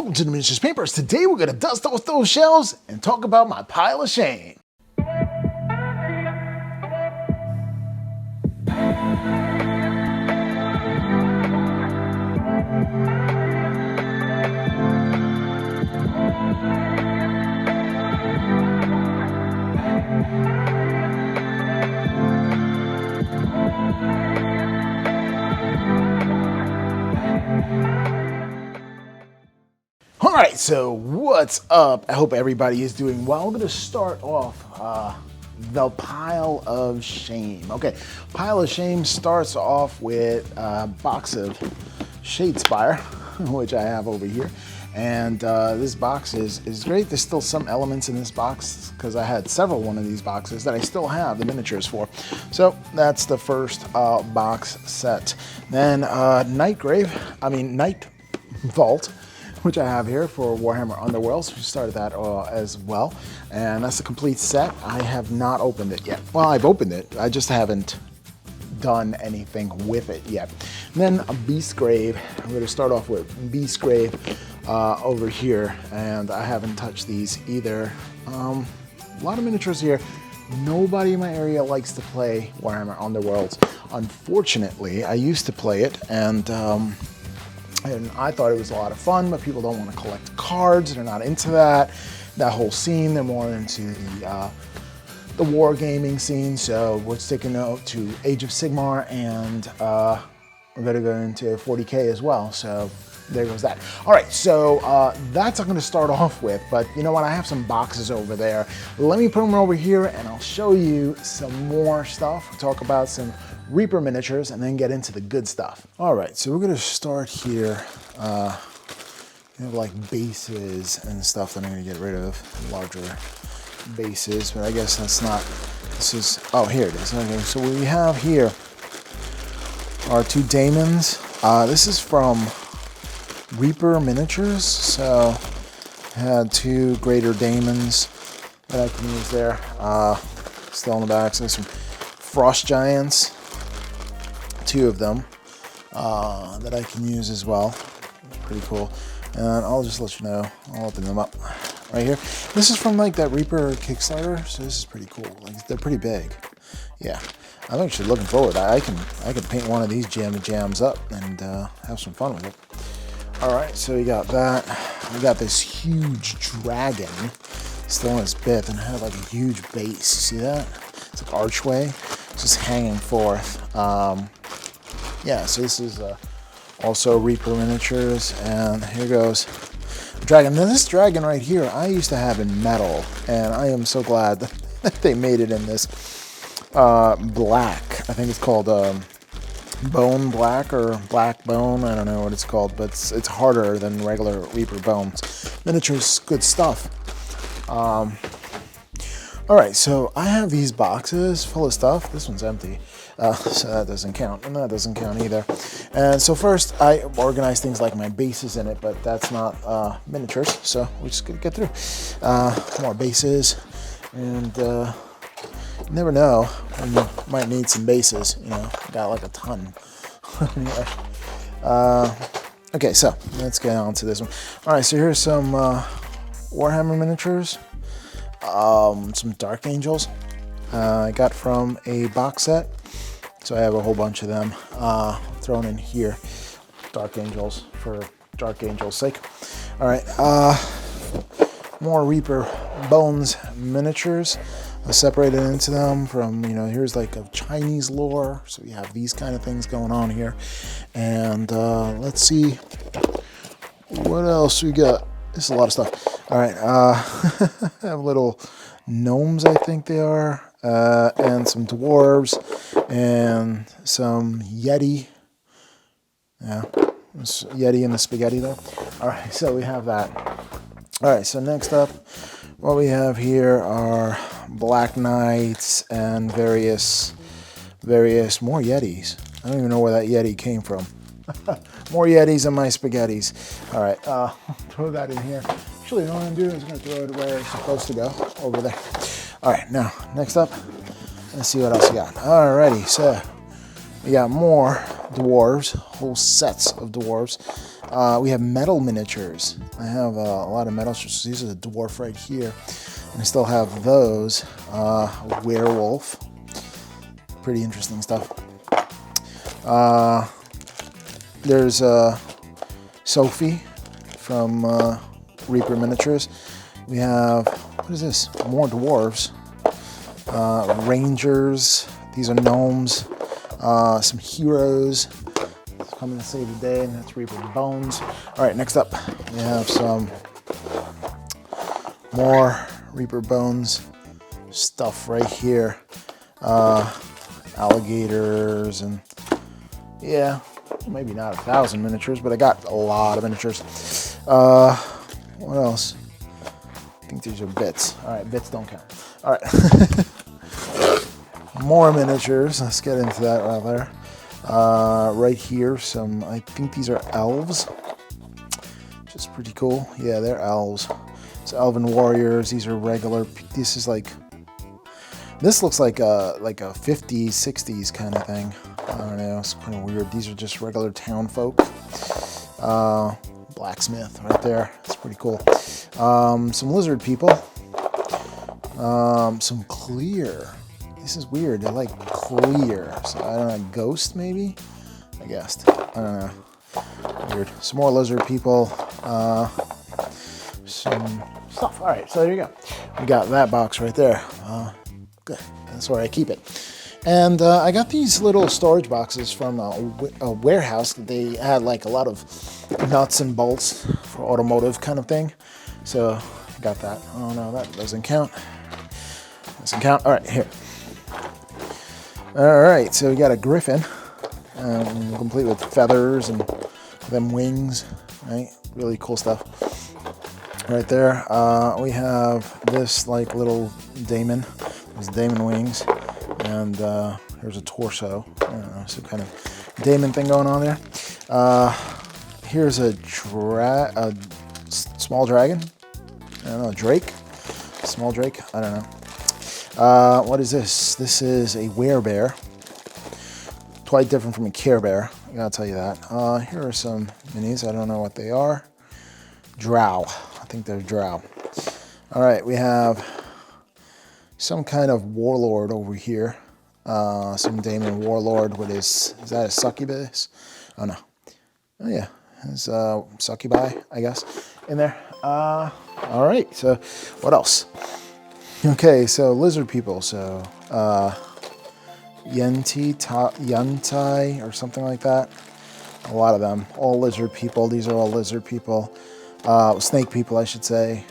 Welcome to the Miniatures Papers. Today we're gonna dust off those shelves and talk about my pile of shame. Alright, so what's up? I hope everybody is doing well. I'm going to start off the pile of shame. Okay, pile of shame starts off with a box of Shadespire, which I have over here. And this box is great. There's still some elements in this box because I had one of these boxes that I still have the miniatures for. So that's the first box set. Then Night Vault, which I have here for Warhammer Underworlds. We started that as well. And that's the complete set. I have not opened it yet. Well, I've opened it. I just haven't done anything with it yet. And then a Beast Grave. I'm going to start off with Beast Grave over here. And I haven't touched these either. A lot of miniatures here. Nobody in my area likes to play Warhammer Underworlds. Unfortunately, I used to play it, and I thought it was a lot of fun, but people don't want to collect cards. They're not into that whole scene. They're more into the wargaming scene. So we're sticking out to Age of Sigmar, and we're going to go into 40K as well. So there goes that. All right, so that's what I'm going to start off with. But you know what? I have some boxes over there. Let me put them over here, and I'll show you some more stuff. We'll talk about some Reaper miniatures and then get into the good stuff. All right, so we're gonna start here. We have like bases and stuff that I'm gonna get rid of, larger bases, but I guess that's not, oh, here it is. Okay, so what we have here are two daemons. This is from Reaper Miniatures, so I had two greater daemons that I can use there. Still in the back, so there's some Frost Giants. Two of them that I can use as well. Pretty cool. And I'll just let you know. I'll open them up right here. This is from like that Reaper Kickstarter, so this is pretty cool. Like, they're pretty big. Yeah, I'm actually looking forward. I can paint one of these jams up and have some fun with it. All right, so we got that. We got this huge dragon still in its bit, and I have like a huge base. You see that? It's like archway. It's just hanging forth. Yeah, so this is also Reaper Miniatures, and here goes the dragon. Now this dragon right here, I used to have in metal, and I am so glad that they made it in this black. I think it's called bone black or black bone. I don't know what it's called, but it's harder than regular Reaper bones. Miniatures, good stuff. All right, so I have these boxes full of stuff. This one's empty, so that doesn't count, and that doesn't count either. And so first, I organize things like my bases in it, but that's not miniatures, so we're just gonna get through. More bases, and you never know when you might need some bases. You know, got like a ton. Okay, so let's get on to this one. All right, so here's some Warhammer miniatures. Some Dark Angels I got from a box set, so I have a whole bunch of them thrown in here. Dark Angels for Dark Angels' sake. All right, more Reaper Bones miniatures. I separated into them from, you know, here's like a Chinese lore, so we have these kind of things going on here. And let's see what else we got. This is a lot of stuff. All right, I have little gnomes, I think they are, and some dwarves, and some Yeti. Yeah, Yeti and the spaghetti there. All right, so we have that. All right, so next up, what we have here are Black Knights and various more Yetis. I don't even know where that Yeti came from. More Yetis and my spaghettis. All right, throw that in here. Actually, what I'm going to do is I'm going to throw it where it's supposed to go, over there. All right, now, next up, let's see what else we got. Alrighty, so we got more dwarves, whole sets of dwarves. We have metal miniatures. I have a lot of metal. These are the dwarf right here. And I still have those. Werewolf. Pretty interesting stuff. There's Sophie from Reaper Miniatures. We have, what is this? More dwarves. Rangers. These are gnomes. Some heroes. Coming to save the day, and that's Reaper Bones. All right, next up, we have some more Reaper Bones stuff right here. Alligators and yeah, maybe not 1,000 miniatures, but I got a lot of miniatures. What else? I think these are bits. All right, bits don't count. All right. More miniatures. Let's get into that right there. Right here, some, I think these are elves, which is pretty cool. Yeah, they're elves. It's elven warriors. These are regular. This is like, this looks like a 50s, 60s kind of thing. I don't know. It's kind of weird. These are just regular town folk. Blacksmith right there. It's pretty cool. Some lizard people. Some clear. This is weird. They're like clear. So I don't know. Ghost maybe? I guessed. I don't know. Weird. Some more lizard people. Some stuff. All right. So there you go. We got that box right there. Good. That's where I keep it. And I got these little storage boxes from a warehouse. They had like a lot of nuts and bolts for automotive kind of thing. So I got that. Oh no, that doesn't count. Doesn't count. All right, here. All right, so we got a griffin, complete with feathers and them wings, right? Really cool stuff. Right there, we have this like little daemon, these daemon wings, and here's a torso. I don't know, some kind of daemon thing going on there. Here's a small dragon. I don't know, drake, small drake. I don't know. What is this? This is a werebear. Quite different from a Care Bear, I gotta tell you that. Here are some minis. I don't know what they are. Drow. I think they're drow. All right, we have some kind of warlord over here. Some daemon warlord with his, is that a succubus? Oh no. Oh yeah, his succubi, I guess, in there. All right, so what else? Okay, so lizard people. So Yantai or something like that. A lot of them. All lizard people. These are all lizard people. Snake people, I should say.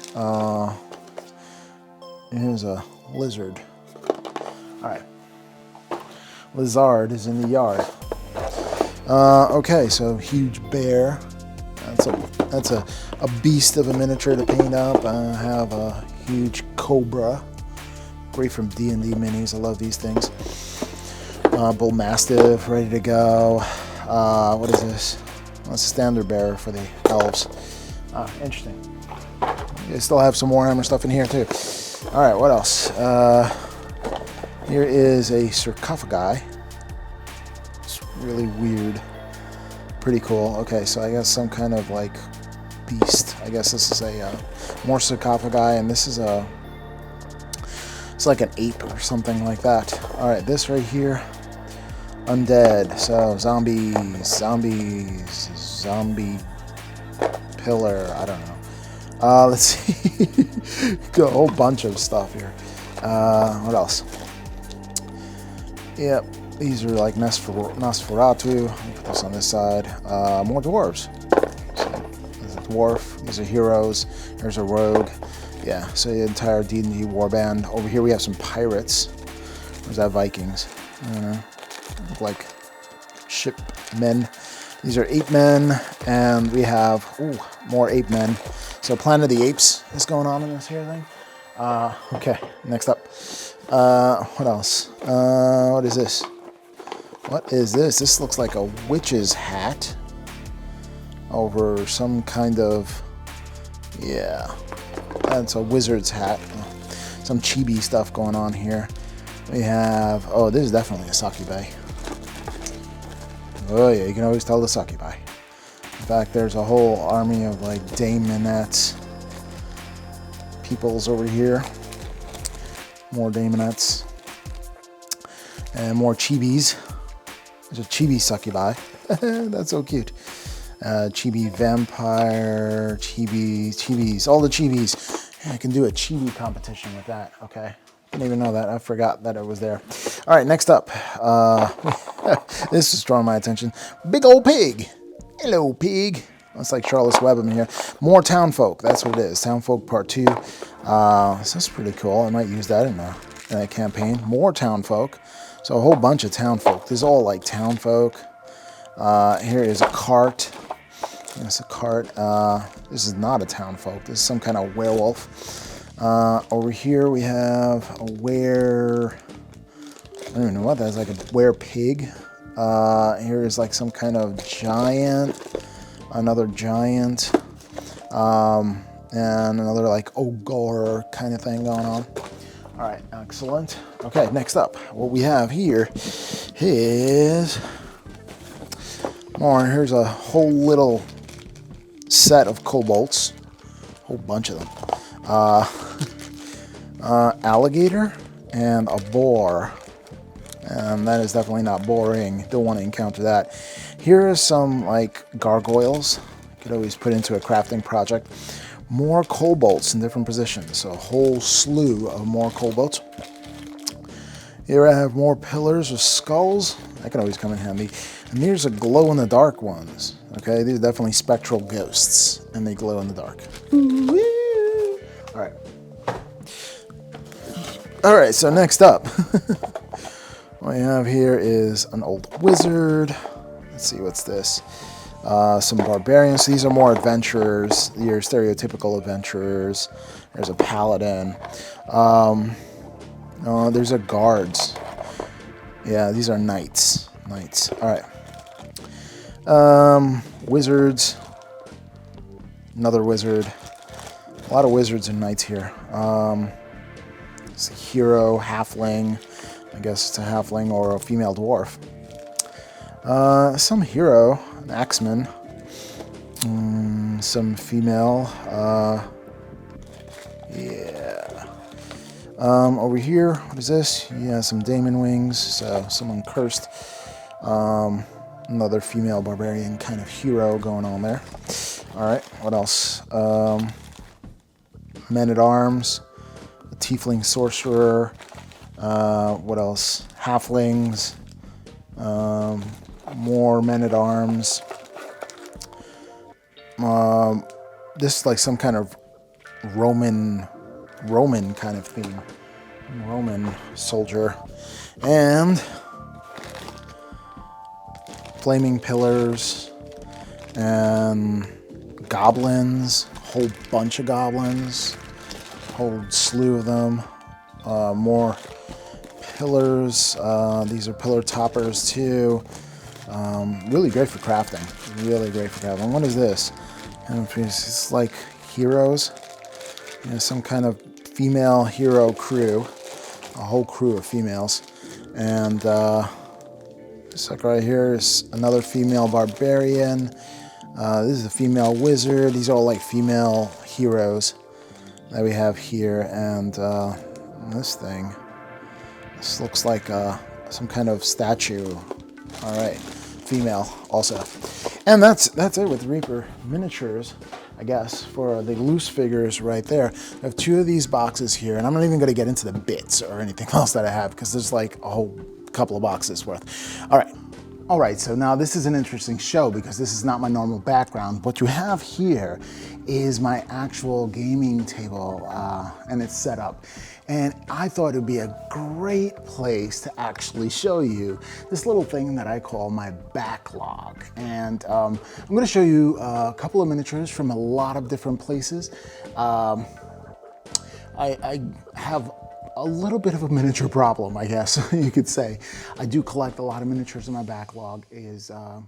Here's a lizard. All right. Lizard is in the yard. Okay, so huge bear. That's a beast of a miniature to paint up. I have a huge cobra. Great from D&D minis. I love these things. Bull Mastiff, ready to go. What is this? Well, it's a standard bearer for the elves. Interesting. They still have some Warhammer stuff in here too. All right, what else? Here is a sarcophagi. It's really weird. Pretty cool. Okay, so I guess some kind of like beast. I guess this is a more sarcophagi, and this is a, it's like an ape or something like that. All right, this right here, undead. So zombie pillar. I don't know. Let's see. Got a whole bunch of stuff here. What else? Yep, these are like Nosferatu. Let me put this on this side. More dwarves. So, there's a dwarf. These are heroes. There's a rogue. Yeah, so the entire D&D warband. Over here we have some pirates. Or is that Vikings? I don't know. Look like ship men. These are ape men, and we have more ape men. So Planet of the Apes is going on in this here thing. Okay, next up. What else? What is this? What is this? This looks like a witch's hat over some kind of, yeah, that's a wizard's hat. Some chibi stuff going on here. We have, oh, this is definitely a succubi. Oh yeah, you can always tell the succubi. In fact, there's a whole army of like Daemonettes peoples over here. More Daemonettes. And more chibis. There's a chibi succubi. That's so cute. Chibi vampire, chibis, all the chibis. Yeah, I can do a chibi competition with that, okay. Didn't even know that, I forgot that it was there. All right, next up. This is drawing my attention. Big old pig. Hello, pig. That's like Charlotte's Web in here. More Townfolk, that's what it is. Townfolk Part 2. So that's pretty cool. I might use that in a campaign. More Townfolk. So a whole bunch of Townfolk. This is all like Townfolk. Here is a cart. That's a cart. This is not a Townfolk. This is some kind of werewolf. Over here we have a were... I don't even know what that is. Like a were pig. Here is like some kind of giant. Another giant. And another like ogre kind of thing going on. All right, excellent. Okay, next up, what we have here is more. Here's a whole little set of kobolds, a whole bunch of them. Alligator and a boar, and that is definitely not boring. Don't want to encounter that. Here are some like gargoyles. You could always put into a crafting project. More kobolds in different positions, so a whole slew of more kobolds. Here I have more pillars with skulls. That can always come in handy. And here's a glow-in-the-dark ones. Okay, these are definitely spectral ghosts, and they glow in the dark. All right. All right, so next up, what I have here is an old wizard. Let's see, what's this? Some barbarians. These are more adventurers, your stereotypical adventurers. There's a paladin. There's a guards. Yeah, these are knights. Knights. All right. Wizards. Another wizard. A lot of wizards and knights here. It's a hero, halfling. I guess it's a halfling or a female dwarf. Some hero, an axeman, some female, yeah. Over here, what is this? Yeah, some daemon wings, so someone cursed. Another female barbarian kind of hero going on there. All right, what else? Men-at-arms, a tiefling sorcerer, what else? Halflings, more men-at-arms. This is like some kind of Roman kind of theme. Roman soldier. And flaming pillars and goblins, a whole bunch of goblins, a whole slew of them. More pillars. These are pillar toppers too. Really great for crafting. Really great for crafting. What is this? It's like heroes. You know, some kind of female hero crew. A whole crew of females. And this like right here is another female barbarian. This is a female wizard. These are all like female heroes that we have here. And this thing. This looks like some kind of statue. All right, female also. And that's it with Reaper miniatures, I guess, for the loose figures right there. I have two of these boxes here, and I'm not even going to get into the bits or anything else that I have because there's like a whole couple of boxes worth. All right, so now this is an interesting show because this is not my normal background. What you have here is my actual gaming table and it's set up. And I thought it would be a great place to actually show you this little thing that I call my backlog. And I'm going to show you a couple of miniatures from a lot of different places. I have a little bit of a miniature problem, I guess you could say. I do collect a lot of miniatures in my backlog.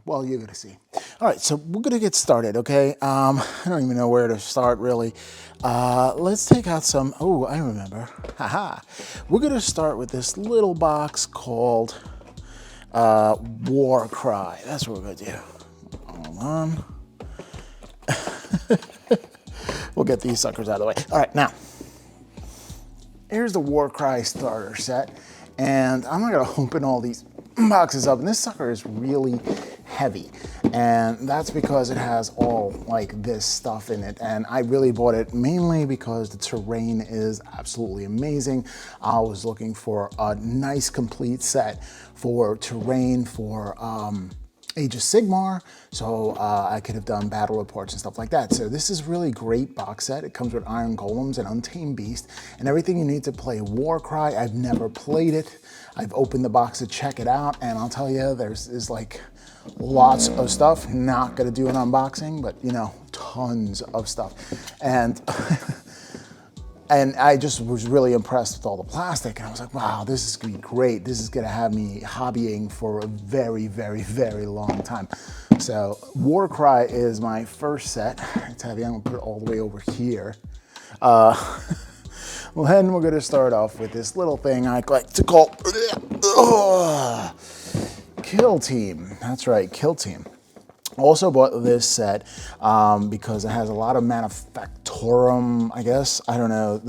Well, you're gonna see. All right, so we're gonna get started, okay? I don't even know where to start, really. Let's take out some, oh, I remember. Haha. We're gonna start with this little box called War Cry. That's what we're gonna do. Hold on. We'll get these suckers out of the way. All right, now, here's the Warcry starter set. And I'm not gonna open all these boxes up. And this sucker is really heavy. And that's because it has all like this stuff in it. And I really bought it mainly because the terrain is absolutely amazing. I was looking for a nice complete set for terrain for Age of Sigmar, so I could have done battle reports and stuff like that. So this is really great box set. It comes with Iron Golems and Untamed Beast and everything you need to play Warcry. I've never played it. I've opened the box to check it out, and I'll tell you, there's like lots of stuff. Not gonna do an unboxing, but you know, tons of stuff. And and I just was really impressed with all the plastic, and I was like, wow, this is gonna be great. This is gonna have me hobbying for a very, very, very long time. So Warcry is my first set. It's heavy. I'm gonna put it all the way over here. Well, then we're gonna start off with this little thing I like to call Kill Team. That's right, Kill Team. Also bought this set because it has a lot of Manufactorum, I guess. I don't know.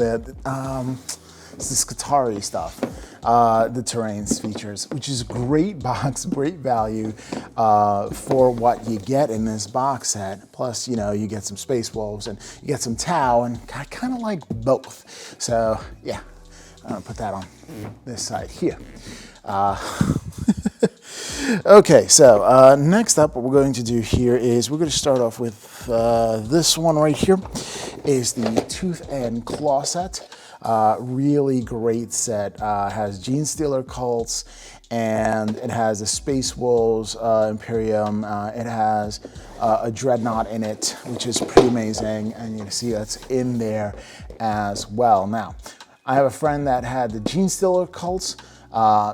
It's the Scutari stuff, the terrains features, which is a great box, great value for what you get in this box set. Plus, you know, you get some Space Wolves and you get some Tau, and I kind of like both. So, yeah, I'm gonna put that on this side here. Okay, so next up, what we're going to do here is we're going to start off with this one right here. Is the Tooth and Claw set. Really great set. Has Gene Stealer cults, and it has the Space Wolves Imperium. It has a Dreadnought in it, which is pretty amazing, and you can see that's in there as well. Now, I have a friend that had the Gene Stealer cults.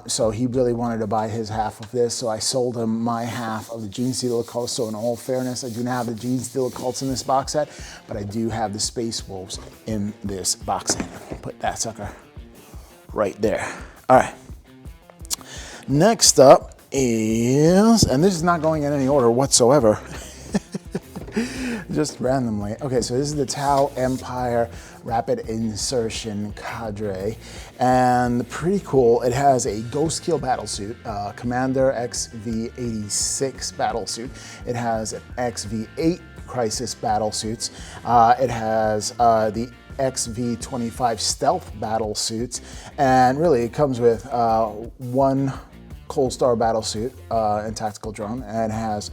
So he really wanted to buy his half of this, so I sold him my half of the Gene Stealer cults. So in all fairness, I do not have the Gene Stealer cults in this box set, but I do have the Space Wolves in this box set. Put that sucker right there. All right. Next up is, and this is not going in any order whatsoever, just randomly. Okay, so this is the Tau Empire Rapid Insertion Cadre, and pretty cool. It has a Ghost Kill battlesuit, Commander XV86 battlesuit. It has an XV8 Crisis battlesuits. It has the XV25 Stealth battlesuits, and really it comes with one Cold Star battlesuit and tactical drone, and has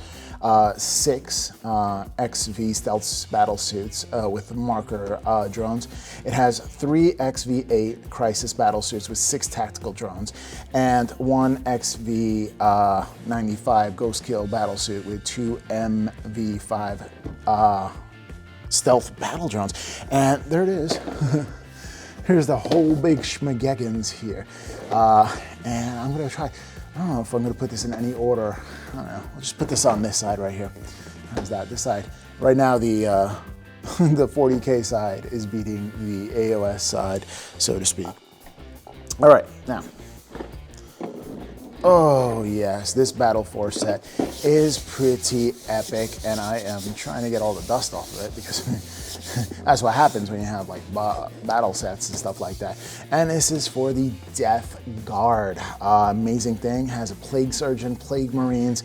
6 XV stealth battlesuits with marker drones. It has 3 XV8 crisis battlesuits with 6 tactical drones, and 1 XV95 ghost kill battlesuit with 2 MV5 stealth battle drones. And there it is. Here's the whole big schmageggins here. And I'm gonna try, I don't know if I'm gonna put this in any order. I don't know, I'll just put this on this side right here. How's that, this side? Right now the the 40K side is beating the AOS side, so to speak. All right, now. Oh yes, this Battle Force set is pretty epic, and I am trying to get all the dust off of it because that's what happens when you have like battle sets and stuff like that. And this is for the Death Guard. Amazing thing, has a Plague Surgeon, Plague Marines.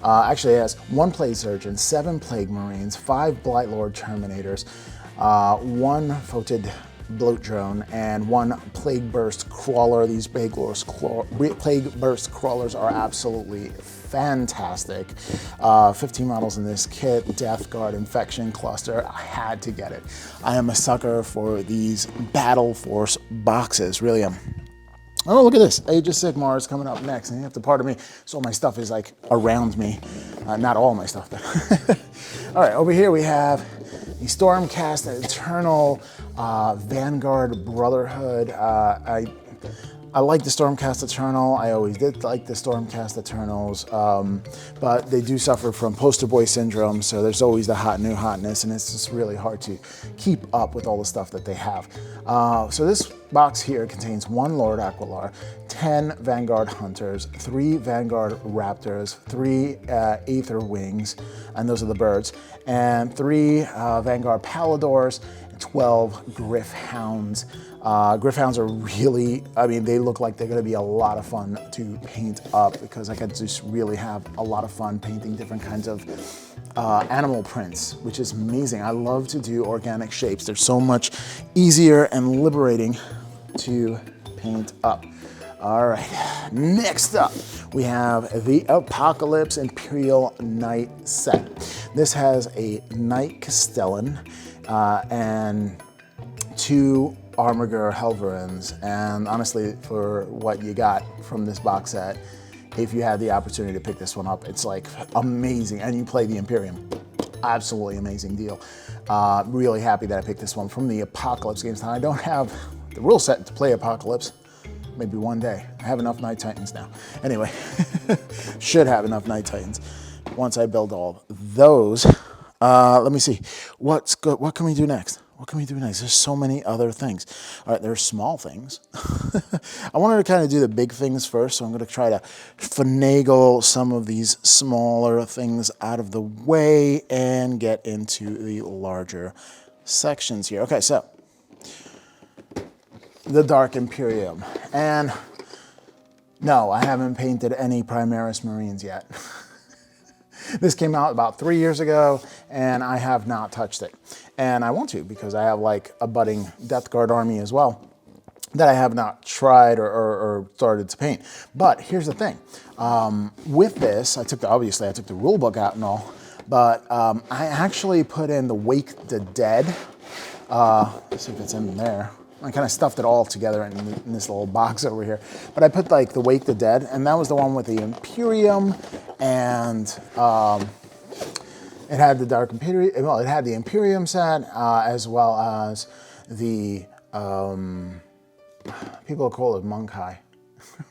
Actually it has 1 Plague Surgeon, 7 Plague Marines, 5 Blight Lord Terminators, 1 Photed Bloat Drone, and 1 Plague Burst Crawler. These Plague Burst Crawlers are absolutely fantastic. 15 models in this kit, Death Guard Infection Cluster. I had to get it. I am a sucker for these Battle Force boxes, really am. Oh, look at this. Age of Sigmar is coming up next, and you have to pardon me, so my stuff is like around me. Not all my stuff, but all right, over here we have the Stormcast Eternal Vanguard Brotherhood. I like the Stormcast Eternal. I always did like the Stormcast Eternals, but they do suffer from poster boy syndrome, so there's always the hot new hotness, and it's just really hard to keep up with all the stuff that they have. So this box here contains 1 Lord Aquilar, 10 Vanguard Hunters, 3 Vanguard Raptors, 3 Aether Wings, and those are the birds, and 3 Vanguard Paladors, 12 Griff Hounds. Griff Hounds are really, I mean, they look like they're going to be a lot of fun to paint up because I can just really have a lot of fun painting different kinds of animal prints, which is amazing. I love to do organic shapes. They're so much easier and liberating to paint up. All right, next up, we have the Apocalypse Imperial Knight set. This has a Knight Castellan and 2 Armiger Helverins, and honestly, for what you got from this box set, if you had the opportunity to pick this one up, it's like amazing, and you play the Imperium. Absolutely amazing deal. Really happy that I picked this one from the Apocalypse games. Now, I don't have the rule set to play Apocalypse. Maybe one day. I have enough Knight Titans now. Anyway, should have enough Knight Titans once I build all those. Let me see. What's good? What can we do next? What can we do next? There's so many other things. All right, there's small things. I wanted to kind of do the big things first, so I'm going to try to finagle some of these smaller things out of the way and get into the larger sections here. Okay, so the Dark Imperium. And no, I haven't painted any Primaris Marines yet. This came out about 3 years ago, and I have not touched it. And I want to, because I have like a budding Death Guard army as well that I have not tried or started to paint. But here's the thing. With this, obviously I took the rule book out and all, but I actually put in the Wake the Dead. Let's see if it's in there. I kind of stuffed it all together in this little box over here. But I put like the Wake the Dead, and that was the one with the Imperium, and it had the Dark Imperium, well, it had the Imperium set, as well as the, people call it Monkai. I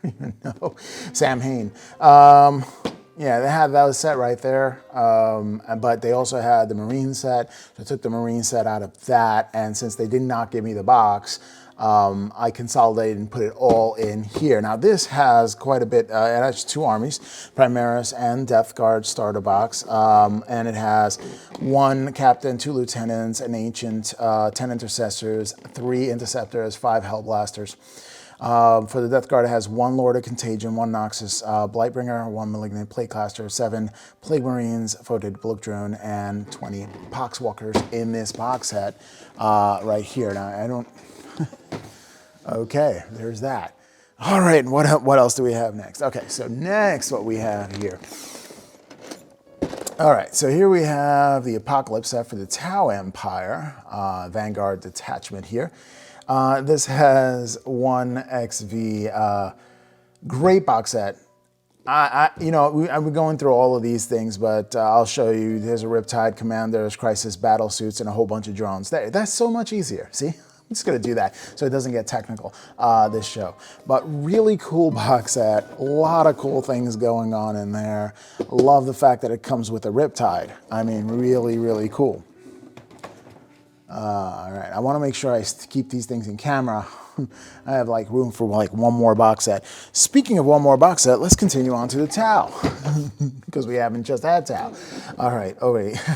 don't even know. Sam Hain. Yeah, they had that set right there, but they also had the Marine set. So I took the Marine set out of that, and since they did not give me the box, I consolidated and put it all in here. Now this has quite a bit, it has 2 armies, Primaris and Death Guard starter box, and it has 1 captain, 2 lieutenants, an ancient, 10 intercessors, 3 interceptors, 5 hellblasters. For the Death Guard, it has 1 Lord of Contagion, 1 Noxus Blightbringer, 1 Malignant Plaguecaster, 7 Plague Marines, Voted Bullock Drone, and 20 Poxwalkers in this box set right here. Now, I don't... Okay, there's that. All right, and what else do we have next? Okay, so next what we have here. All right, so here we have the Apocalypse set for the Tau Empire, Vanguard detachment here. This has 1 XV, great box set. You know, I've been going through all of these things, but I'll show you. There's a Riptide Commander, there's Crisis Battle Suits, and a whole bunch of drones. That's so much easier, see? I'm just gonna do that so it doesn't get technical, this show. But really cool box set, a lot of cool things going on in there. Love the fact that it comes with a Riptide. I mean, really, really cool. All right, I want to make sure I keep these things in camera. I have like room for like 1 more box set. Speaking of 1 more box set, let's continue on to the Tau, because we haven't just had Tau. All right,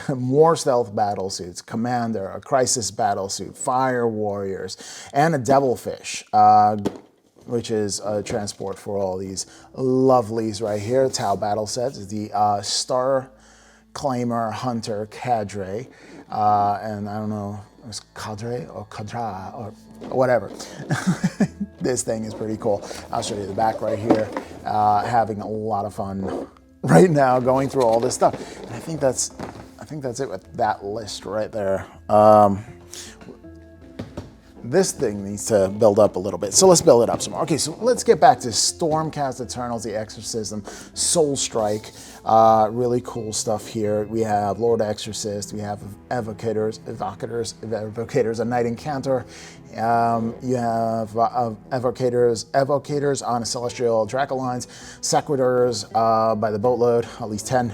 more stealth battle suits, Commander, a Crisis battle suit, Fire Warriors, and a Devilfish, which is a transport for all these lovelies right here. Tau battle sets, the Star Claimer Hunter Cadre, and I don't know, it's Cadre or Cadra or whatever. This thing is pretty cool. I'll show you the back right here. Having a lot of fun right now going through all this stuff. And I think that's it with that list right there. this thing needs to build up a little bit. So let's build it up some more. Okay, so let's get back to Stormcast Eternals, the Exorcism, Soul Strike. Really cool stuff here. We have Lord Exorcist, we have Evocators, a Knight Incantor. You have Evocators on a Celestial Dracolines, Sequitors by the boatload, at least 10,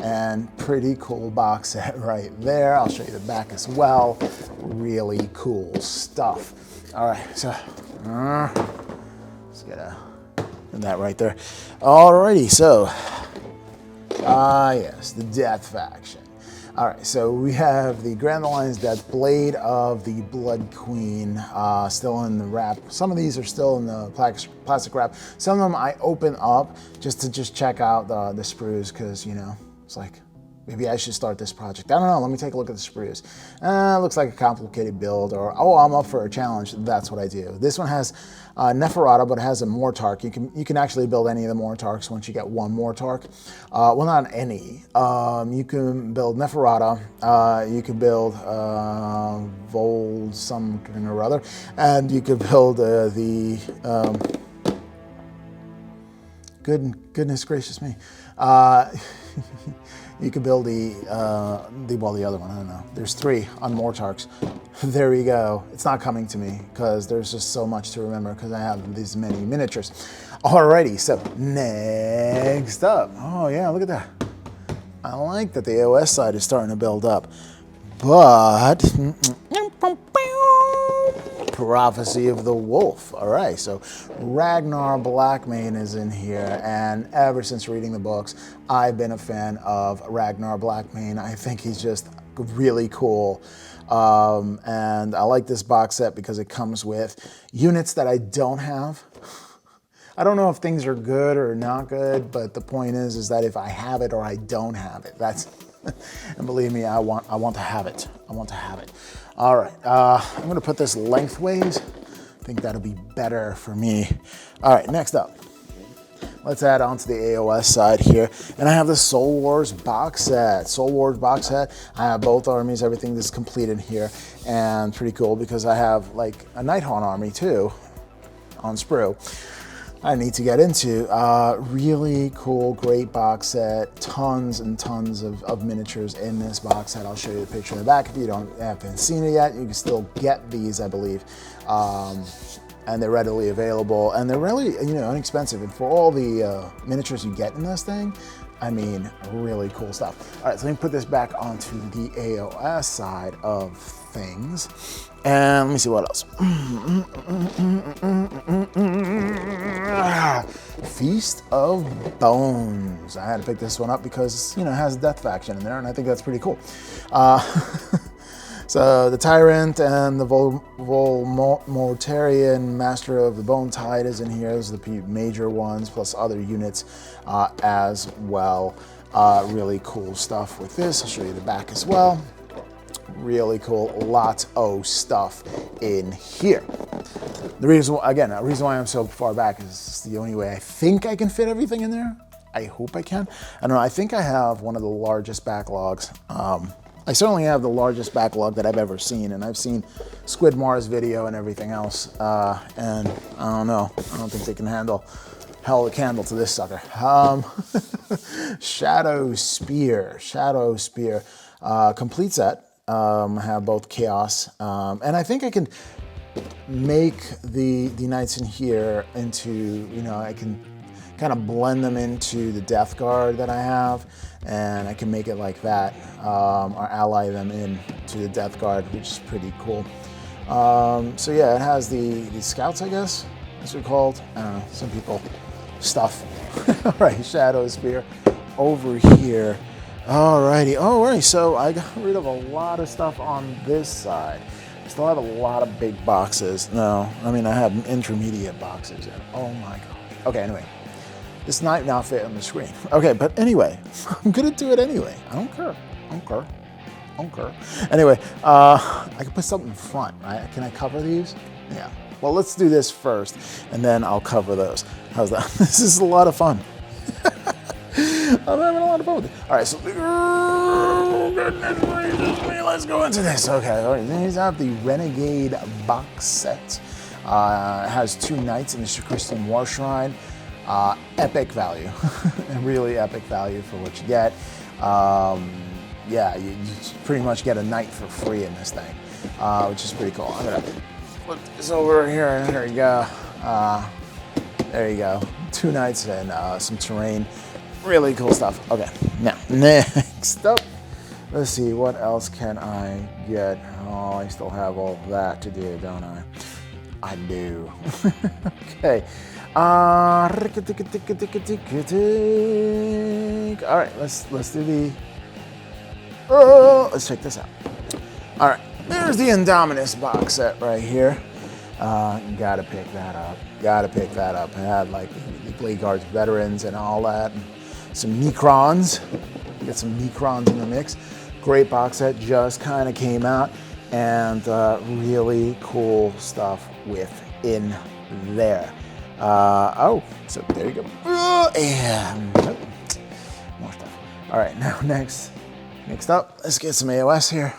and pretty cool box set right there. I'll show you the back as well. Really cool stuff. All right, so let's get that right there. Alrighty, so yes, the Death Faction. All right, so we have the Grand Alliance Death Blade of the Blood Queen still in the wrap. Some of these are still in the plastic wrap. Some of them I open up just to check out the sprues, because, you know, it's like, maybe I should start this project. I don't know, let me take a look at the sprues. Looks like a complicated build, or, oh, I'm up for a challenge, that's what I do. This one has Neferata, but it has a Mortarch. You can actually build any of the Mortarchs once you get one Mortarch. Well, not any. You can build Neferata, you can build Vold something or other, and you could build goodness gracious me. You could build the other one, I don't know. There's 3 on Mortarchs. There you go. It's not coming to me because there's just so much to remember because I have these many miniatures. Alrighty, so next up. Oh yeah, look at that. I like that the AOS side is starting to build up. But Prophecy of the Wolf. All right, so Ragnar Blackmane is in here, and ever since reading the books, I've been a fan of Ragnar Blackmane. I think he's just really cool. And I like this box set because it comes with units that I don't have. I don't know if things are good or not good, but the point is that if I have it or I don't have it, that's, and believe me, I want to have it. I want to have it. All right, I'm gonna put this lengthways. I think that'll be better for me. All right, next up. Let's add on to the AOS side here. And I have the Soul Wars box set. Soul Wars box set. I have both armies, everything is complete in here. And pretty cool because I have like a Nighthaunt army too on sprue. I need to get into. Really cool, great box set. Tons and tons of miniatures in this box set. I'll show you the picture in the back. If you haven't seen it yet, you can still get these, I believe. And they're readily available, and they're really, you know, inexpensive. And for all the miniatures you get in this thing, I mean, really cool stuff. All right, so let me put this back onto the AOS side of things. And let me see what else. Feast of Bones. I had to pick this one up because, you know, it has a Death Faction in there, and I think that's pretty cool. So the Tyrant and the Volmortarian Master of the Bone Tide is in here. Those are the major ones, plus other units as well. Really cool stuff with this. I'll show you the back as well. Really cool, lots of stuff in here. The reason why I'm so far back is the only way I think I can fit everything in there. I hope I can. I don't know, I think I have one of the largest backlogs. I certainly have the largest backlog that I've ever seen, and I've seen Squidmar's video and everything else, and I don't know, I don't think they can held a candle to this sucker. Shadow Spear, complete set. I have both Chaos, and I think I can make the knights in here into, you know, I can kind of blend them into the Death Guard that I have, and I can make it like that, or ally them into the Death Guard, which is pretty cool. So yeah, it has the Scouts, I guess, that's what they're called. I don't know, some people, stuff. All right, Shadow Spear over here. Alrighty, alright, so I got rid of a lot of stuff on this side. I still have a lot of big boxes. No, I mean, I have intermediate boxes. And oh my gosh. Okay, anyway. This might not fit on the screen. Okay, but anyway, I'm gonna do it anyway. I don't care. Anyway, I can put something in front, right? Can I cover these? Yeah. Well, let's do this first, and then I'll cover those. How's that? This is a lot of fun. I'm having a lot of fun with it. All right, so Oh, goodness gracious me. Let's go into this. Okay, all right. These are the Renegade box set. It has 2 knights in the Christian War Shrine. Epic value. Really epic value for what you get. Yeah, you pretty much get a knight for free in this thing, which is pretty cool. I'm going to flip this over here, and there you go. There you go. 2 knights and some terrain. Really cool stuff. Okay, now, next up, let's see, what else can I get? Oh, I still have all that to do, don't I? I do. Okay. All right, let's do the... Oh, let's check this out. All right, there's the Indominus box set right here. Gotta pick that up. Gotta pick that up. It had like the Blade Guards veterans and all that. And some Necrons. Get some Necrons in the mix. Great box set. Just kind of came out, and really cool stuff within there. Oh, so there you go. And more stuff. All right, now next up, let's get some AOS here.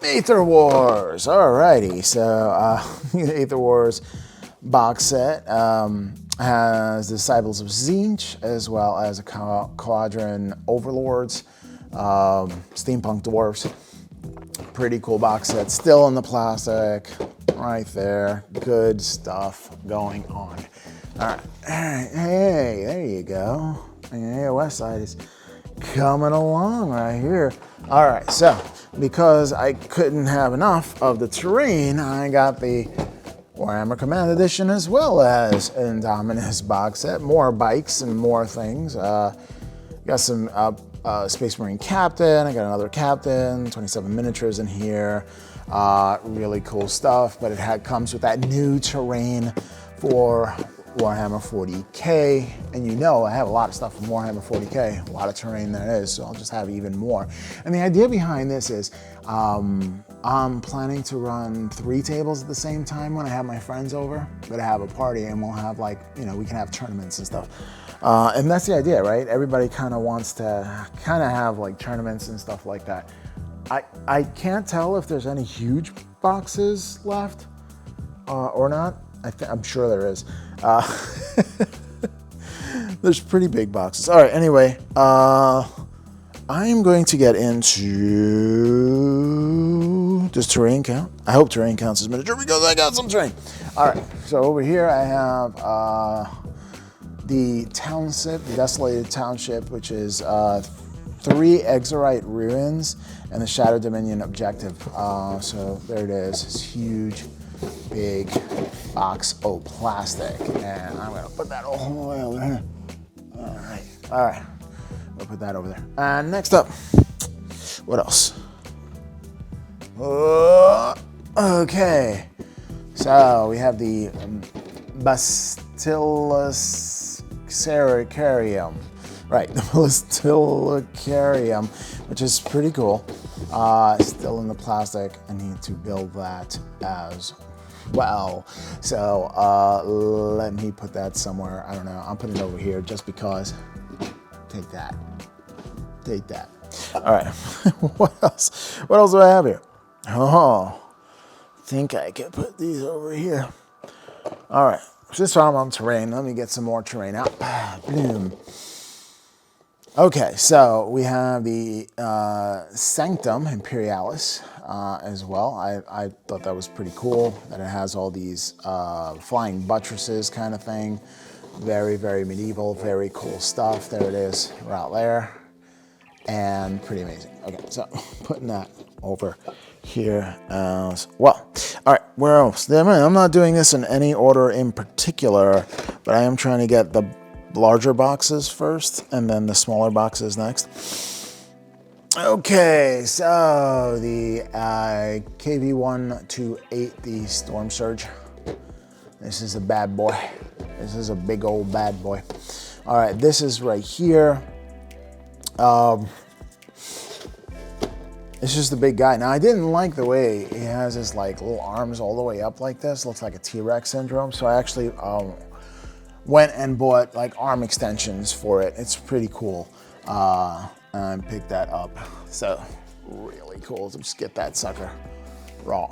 Aether Wars. Alrighty, so the Aether Wars box set has the Disciples of Tzeentch, as well as a Quadrant Overlords, Steampunk Dwarves. Pretty cool box set. Still in the plastic, right there. Good stuff going on. All right. Hey, there you go. The AOS side is coming along right here. All right, so because I couldn't have enough of the terrain, I got the Warhammer Command Edition as well as Indominus box set. More bikes and more things. Got some Space Marine Captain. I got another Captain. 27 miniatures in here. Really cool stuff. But it comes with that new terrain for Warhammer 40K, and you know I have a lot of stuff from Warhammer 40K, a lot of terrain there is, so I'll just have even more. And the idea behind this is I'm planning to run 3 tables at the same time when I have my friends over. We're gonna have a party, and we'll have, like, you know, we can have tournaments and stuff. And that's the idea, right? Everybody kind of wants to kind of have like tournaments and stuff like that. I can't tell if there's any huge boxes left or not. I'm sure there is. There's pretty big boxes. All right, anyway, I am going to get into... Does terrain count? I hope terrain counts as miniature because I got some terrain. All right, so over here I have the township, the Desolated Township, which is 3 Exorite ruins and the Shadow Dominion objective. So there it is. It's huge, big box of plastic, and I'm gonna put that all the way over there. All right. I'll put that over there. And next up, what else? Okay. So we have the Basilicarium. Right, the Basilicarium, which is pretty cool. Still in the plastic. I need to build that as well. So let me put that somewhere. I don't know. I'm putting it over here just because. Take that. Take that. All right. What else? What else do I have here? Oh, I think I can put these over here. All right. Since I'm on terrain, let me get some more terrain out. Boom. Okay, so we have the Sanctum Imperialis as well. I thought that was pretty cool that it has all these flying buttresses kind of thing. Very, very medieval, very cool stuff. There it is, right there. And pretty amazing. Okay, so putting that over here as well. All right, where else? I'm not doing this in any order in particular, but I am trying to get the larger boxes first and then the smaller boxes next. Okay, so the KV-128, the Storm Surge. This is a bad boy. This is a big old bad boy. All right, this is right here. It's just a big guy. Now, I didn't like the way he has his like little arms all the way up like this. Looks like a T-Rex syndrome. So I actually went and bought like arm extensions for it. It's pretty cool. And and pick that up. So really cool to just get that sucker raw.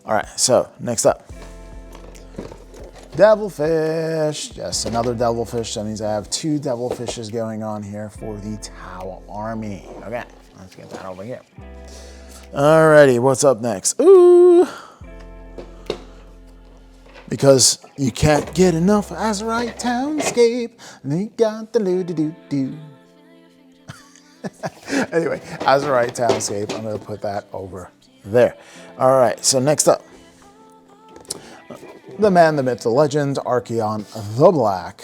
All right, so next up, devilfish. Yes, another devilfish. That means I have 2 devilfishes going on here for the Tau army. Okay, let's get that over here. Alrighty, what's up next? Ooh, because you can't get enough Azurite Townscape. They got the do-do-do-do. Anyway, Azurite Townscape. I'm going to put that over there. All right, so next up, the man, the myth, the legend, Archaon the Black.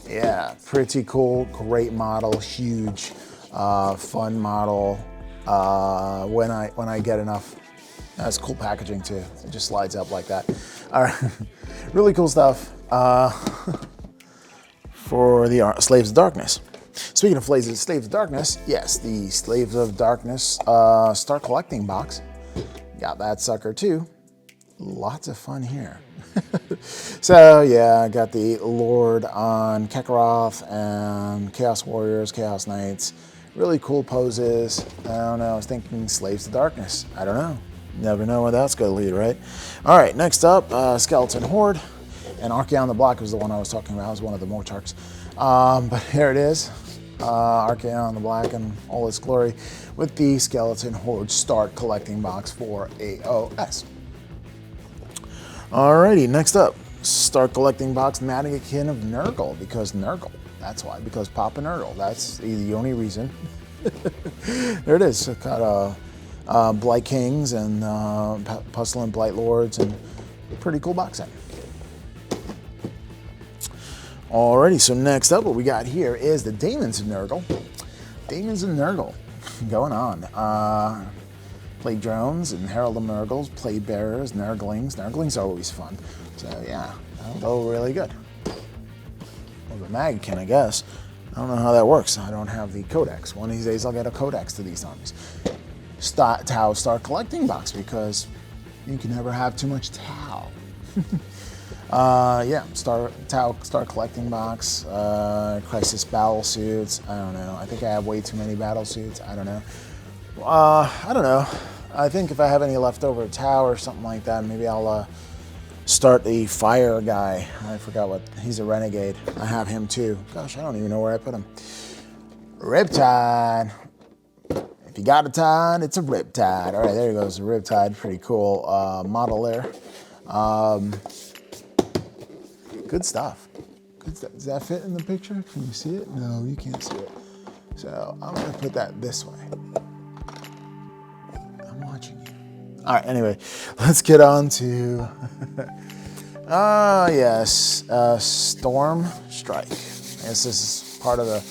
Yeah, pretty cool, great model, huge, fun model. When I get enough, that's cool packaging too. It just slides up like that. All right, really cool stuff for the Slaves of Darkness. Speaking of Slaves of Darkness, yes, the Slaves of Darkness Start Collecting box. Got that sucker too. Lots of fun here. So yeah, I got the Lord on Kakarot and Chaos Warriors, Chaos Knights. Really cool poses. I don't know, I was thinking Slaves of Darkness. I don't know. Never know where that's going to lead, right? All right, next up, Skeleton Horde. And Archaon the Black was the one I was talking about. It was one of the Mortarks. But here it is. Archaon the Black in all its glory with the Skeleton Horde Start Collecting box for AOS. Alrighty, next up, Start Collecting box Mannequin of Nurgle, because Nurgle. That's why, because Papa Nurgle. That's the only reason. There it is. It's got Blight Kings and Pestilent Blight Lords, and a pretty cool box set. Alrighty, so next up, what we got here is the Daemons of Nurgle. Daemons of Nurgle going on. Plague Drones and Herald of Nurgles, Plague Bearers, Nurglings. Nurglings are always fun. So yeah, that'll go really good. Well, the Magkin, I guess. I don't know how that works. I don't have the Codex. One of these days I'll get a Codex to these armies. Tau Start Collecting box, because you can never have too much Tau. Yeah, Tau Start Collecting box, Crisis Battle Suits. I don't know. I think I have way too many battle suits. I don't know. I don't know. I think if I have any leftover Tau or something like that, maybe I'll start the Fire guy. I forgot what, he's a Renegade. I have him too. Gosh, I don't even know where I put him. Riptide. If you got a Tide, it's a Riptide. All right, there goes, the Riptide. Pretty cool model there. Good stuff. Good stuff. Does that fit in the picture? Can you see it? No, you can't see it. So I'm going to put that this way. I'm watching you. All right, anyway, let's get on to, yes, Storm Strike. This is part of the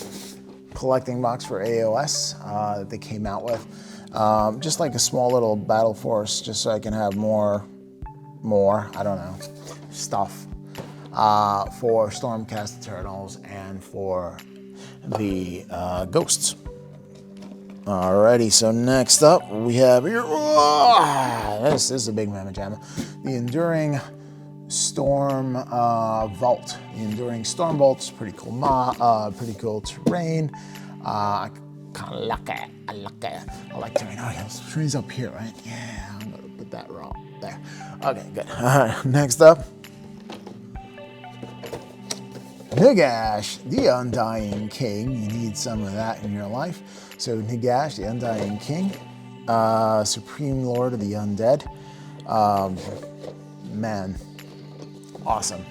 collecting box for AOS that they came out with. Just like a small little battle force, just so I can have more, I don't know, stuff for Stormcast Turtles and for the Ghosts. Alrighty, so next up we have here, this is a big mamma jamma, the Enduring Storm Vault. The Enduring Storm Vault's pretty cool pretty cool terrain. I kind of like it. I like terrain. Oh yeah, the terrain's up here, right? Yeah, I'm gonna put that wrong there. Okay, good. Next up, Nagash, the Undying King. You need some of that in your life. So Nagash, the Undying King, Supreme Lord of the Undead. Man, awesome.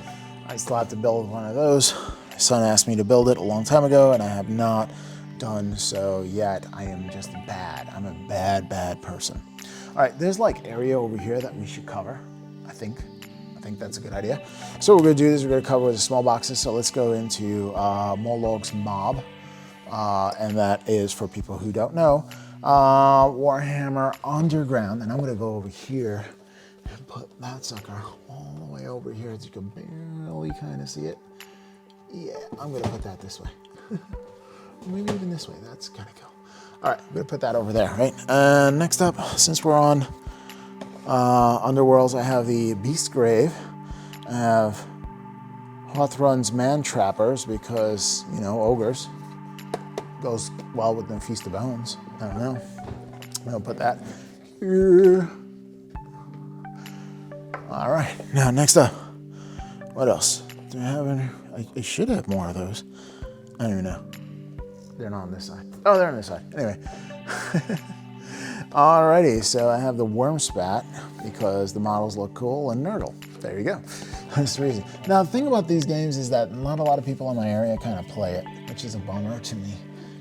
I still have to build one of those. My son asked me to build it a long time ago, and I have not done so yet. I am just bad. I'm a bad person. All right, there's like area over here that we should cover, I think that's a good idea. So what we're gonna do is we're gonna cover the small boxes. So let's go into Moloch's Mob. And that is, for people who don't know, Warhammer Underground. And I'm gonna go over here and put that sucker all the way over here so you can barely kind of see it. Yeah, I'm gonna put that this way. Maybe even this way, that's kind of cool. All right, I'm gonna put that over there, right? And next up, since we're on Underworlds, I have the Beast Grave. I have Hawthrun's Man Trappers because, you know, ogres. goes well with the Feast of Bones. I don't know. I'll put that here. All right, now next up, what else? Do I have any? I should have more of those. I don't even know. They're not on this side. Oh, they're on this side. Anyway. Alrighty, so I have the Worm Spat because the models look cool, and Nurgle. There you go. That's the reason. Now, the thing about these games is that not a lot of people in my area kind of play it, which is a bummer to me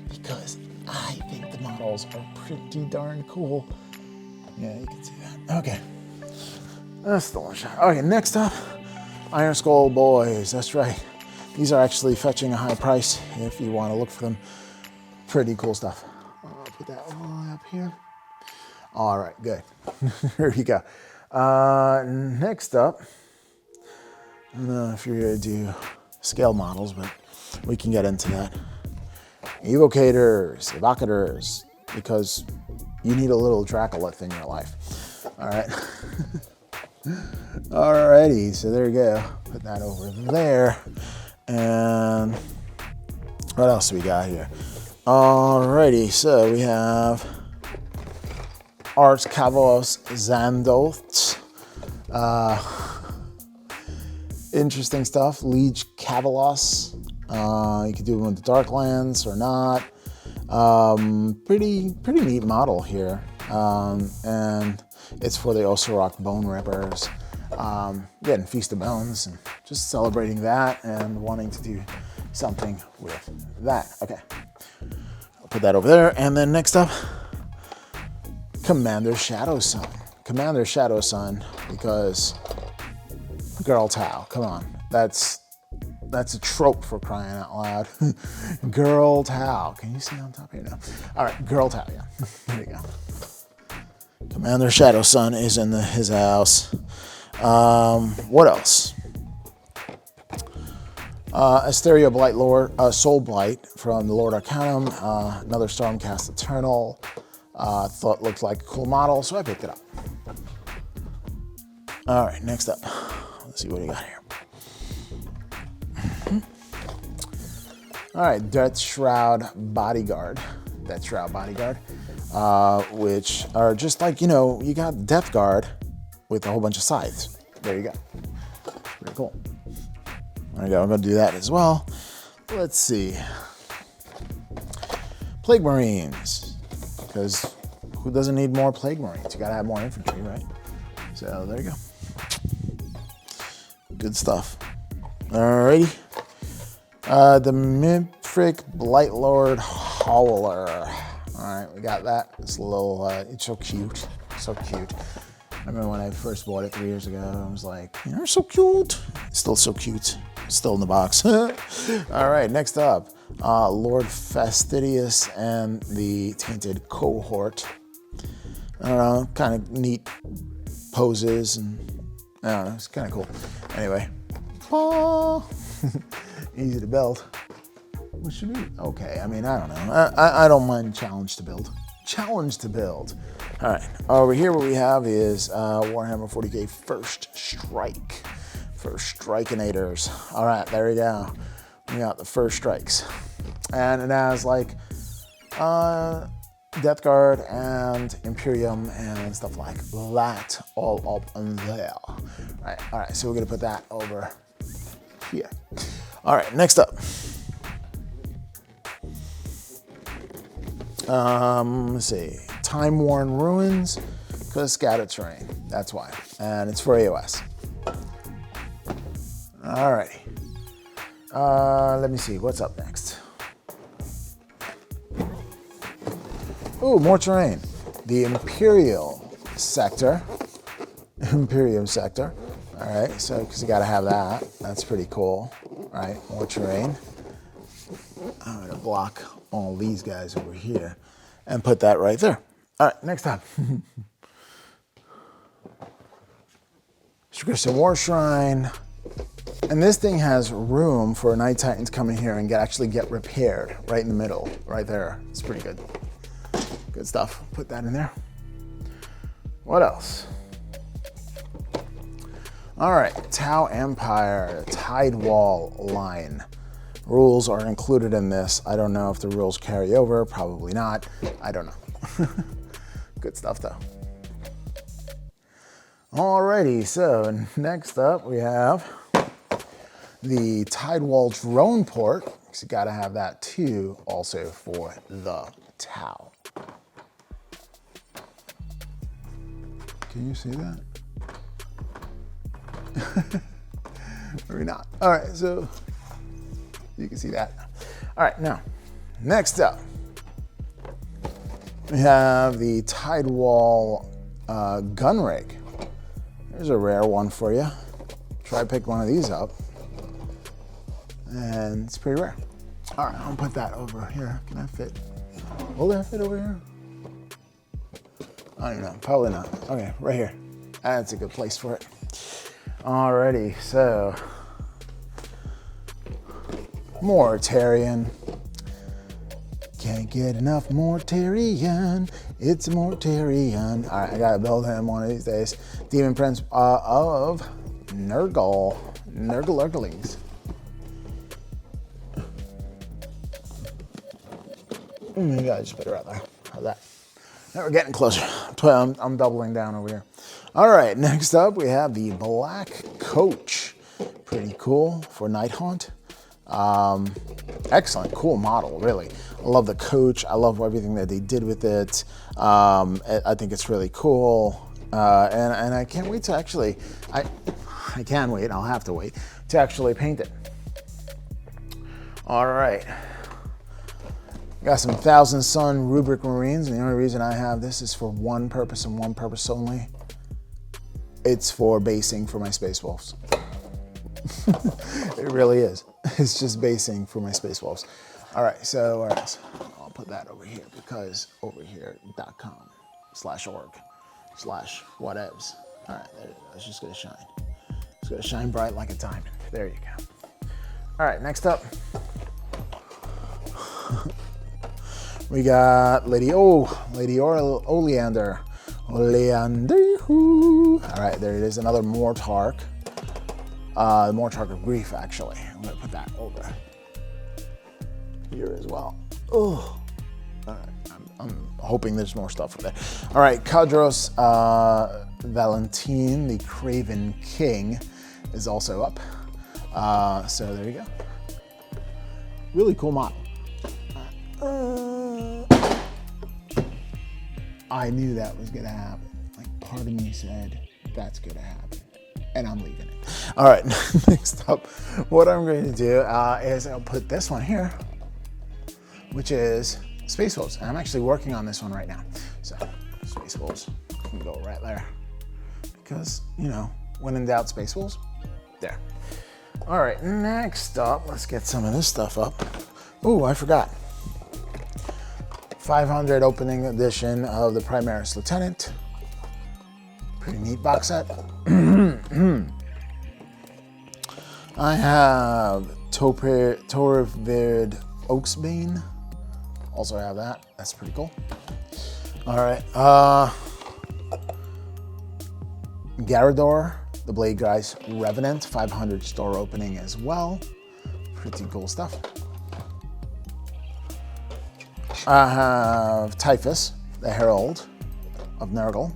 because I think the models are pretty darn cool. Yeah, you can see that. Okay. That's the one shot. Okay, next up, Iron Skull Boys. That's right. These are actually fetching a high price if you want to look for them. Pretty cool stuff. I'll put that all up here. All right, good. Here you go. Next up, I don't know if you're going to do scale models, but we can get into that. Evocators, evocators, because you need a little Dracolith in your life. All right. Alrighty, so there you go. Put that over there. And what else do we got here? Alrighty, so we have Ars Kavos Zandolt. Interesting stuff. Liege Kavalos. You can do them with the Darklands or not. Pretty neat model here. And it's for the Osirok Bone Rippers. Getting Feast of Bones and just celebrating that and wanting to do something with that. Okay. I'll put that over there. And then next up, Commander Shadow Sun. Commander Shadow Sun, because Girl Tau, come on. That's a trope for crying out loud. Girl Tau. Can you see on top here now? All right, Girl Tau, yeah. There you go. Commander Shadow Sun is in his house. What else? Asteria Blight Lord, Soul Blight from the Lord Arcanum. Another Stormcast Eternal. Thought looked like a cool model, so I picked it up. All right, next up. Let's see what we got here. All right, Death Shroud Bodyguard. Death Shroud Bodyguard. Which are just like, you got Death Guard with a whole bunch of scythes. There you go. Pretty cool. There you go. I'm going to do that as well. Let's see. Plague Marines. Because who doesn't need more Plague Marines? You got to have more infantry, right? So there you go. Good stuff. Alrighty. The Mimfric Blightlord Howler. All right, we got that. It's a little, it's so cute. So cute. I remember when I first bought it 3 years ago, I was like, you're so cute. It's still so cute. It's still in the box. All right, next up, Lord Fastidious and the Tainted Cohort. I don't know, kind of neat poses, and I don't know, it's kind of cool. Anyway, easy to build. What should we? Okay, I mean, I don't know. I don't mind challenge to build. Challenge to build. All right, over here what we have is Warhammer 40K First Strike. First Strikinators. All right, there we go. We got the First Strikes. And it has like Death Guard and Imperium and stuff like that all up in there. All right, so we're gonna put that over here. All right, next up. Let's see, Time Worn Ruins, because scattered terrain. That's why, and it's for AOS. Alrighty. Let me see what's up next. Ooh, more terrain. The Imperial Sector. Imperium Sector. All right, so because you got to have that. That's pretty cool. All right, more terrain. I'm gonna block all these guys over here and put that right there. All right, next up. Christian War Shrine. And this thing has room for Night Titans coming here and actually get repaired right in the middle, right there. It's pretty good. Good stuff. Put that in there. What else? All right, Tau Empire, Tide Wall line. rules are included in this. I don't know if the rules carry over, probably not. I don't know. Good stuff though. Alrighty, so next up we have the Tidewall drone port. So you gotta have that too, also for the Tau. Can you see that? Maybe not. All right, so you can see that. All right, now, next up, we have the Tidewall gun rig. There's a rare one for you. Try to pick one of these up. And it's pretty rare. All right, I'll put that over here. Can that fit? Will that fit over here? I don't know, probably not. Okay, right here. That's a good place for it. Alrighty, so Mortarion. Can't get enough Mortarion. It's Mortarion. All right, I gotta build him one of these days. Demon Prince of Nurgle. Nurglings. Maybe I just put it right there. How's that? Now we're getting closer. I'm doubling down over here. All right, next up we have the Black Coach. Pretty cool for Night Haunt. Excellent, cool model, really. I love the coach. I love everything that they did with it. I think it's really cool. And I can't wait to actually, I can wait, I'll have to wait, to actually paint it. All right. Got some Thousand Sun Rubric Marines, and the only reason I have this is for one purpose and one purpose only. It's for basing for my Space Wolves. It really is. It's just basing for my Space Wolves. All right, so I'll put that over here because over here.com/org/whatevs. All right, there it is. It's just gonna shine. It's gonna shine bright like a diamond. There you go. All right, next up. We got Lady Oleander. Oleander. All right, there it is. Another Mortarch. Mortarch of Grief, actually. I'm gonna put that over here as well. Oh, all right. I'm hoping there's more stuff there. All right, Kadros Valentine, the Craven King, is also up. So there you go. Really cool model. I knew that was gonna happen. Like, part of me said, that's gonna happen. And I'm leaving it. All right, next up, what I'm going to do is I'll put this one here, which is Space Wolves. And I'm actually working on this one right now. So, Space Wolves can go right there. Because, you know, when in doubt, Space Wolves, there. All right, next up, let's get some of this stuff up. Oh, I forgot. 500 opening edition of the Primaris Lieutenant. Pretty neat box set. I have Torvard Oaksbane. Also have that. That's pretty cool. All right. Garador, the Blade Guys Revenant, 500 store opening as well. Pretty cool stuff. I have Typhus, the Herald of Nurgle.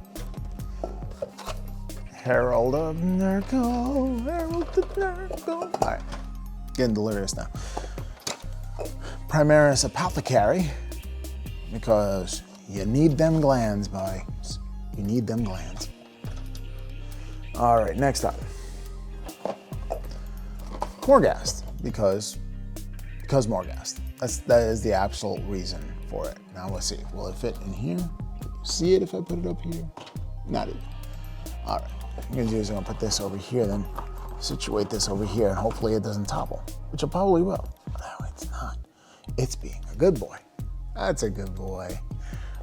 Herald of Nurgle, Herald of Nurgle. All right, getting delirious now. Primaris Apothecary, because you need them glands, boy. You need them glands. All right, next up. Morghast, because Morghast. That is the absolute reason for it. Now let's see, will it fit in here? See it if I put it up here? Not even. All right, what I'm gonna do is I'm gonna put this over here, then situate this over here, and hopefully it doesn't topple, which it probably will. No, it's not. It's being a good boy. That's a good boy.